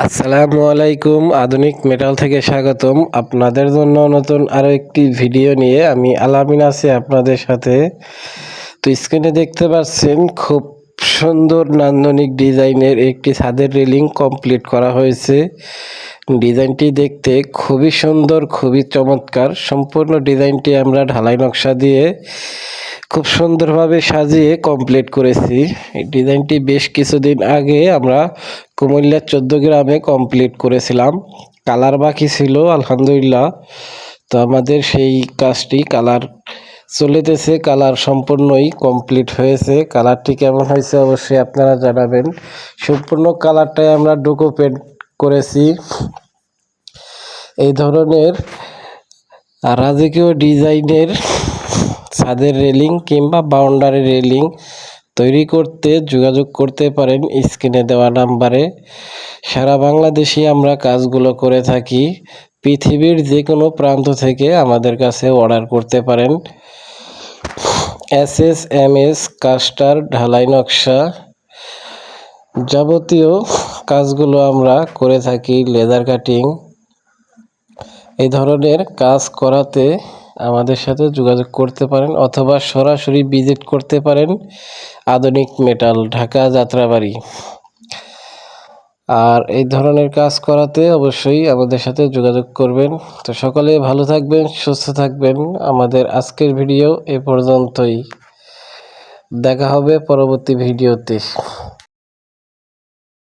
আসসালামু আলাইকুম। আধুনিক মেটাল থেকে স্বাগতম। আপনাদের জন্য নতুন আরও একটি ভিডিও নিয়ে আমি আলামিন আছি আপনাদের সাথে। তো স্ক্রিনে দেখতে পাচ্ছেন খুব সুন্দর নান্দনিক ডিজাইনের একটি ছাদের রেলিং কমপ্লিট করা হয়েছে। ডিজাইনটি দেখতে খুবই সুন্দর, খুবই চমৎকার। সম্পূর্ণ ডিজাইনটি আমরা ঢালাই নকশা দিয়ে খুব সুন্দরভাবে সাজিয়ে কমপ্লিট করেছি। এই ডিজাইনটি বেশ কিছুদিন আগে আমরা কুমিল্লার 14 গ্রামে কমপ্লিট করেছিলাম। কালার বাকি ছিল, আলহামদুলিল্লাহ। তো আমাদের সেই কাজটি কালার চলিতেছে, কালার সম্পূর্ণই কমপ্লিট হয়েছে। কালারটি কেমন হয়েছে অবশ্যই আপনারা জানাবেন। সম্পূর্ণ কালারটাই আমরা ডুকো পেন্ট করেছি। এই ধরনের রাজকীয় ডিজাইনের ছাদের রেলিং কিংবা বাউন্ডারি রেলিং তৈরি করতে যোগাযোগ করতে পারেন স্ক্রিনে দেওয়া নাম্বারে। সারা বাংলাদেশে আমরা কাজগুলো করে থাকি। পৃথিবীর যে কোনো প্রান্ত থেকে আমাদের কাছে অর্ডার করতে পারেন। SSMS কাস্টার ঢালাই নকশা যাবতীয় কাজগুলো আমরা করে থাকি। লেদার কাটিং এই ধরনের কাজ করাতে আমাদের সাথে যোগাযোগ করতে পারেন অথবা সরাসরি ভিজিট করতে পারেন আধুনিক মেটাল, ঢাকা যাত্রাবাড়ি। আর এই ধরনের কাজ করাতে অবশ্যই আমাদের সাথে যোগাযোগ করবেন। তো সকলে ভালো থাকবেন, সুস্থ থাকবেন। আমাদের আজকের ভিডিও এ পর্যন্তই। দেখা হবে পরবর্তী ভিডিওতে।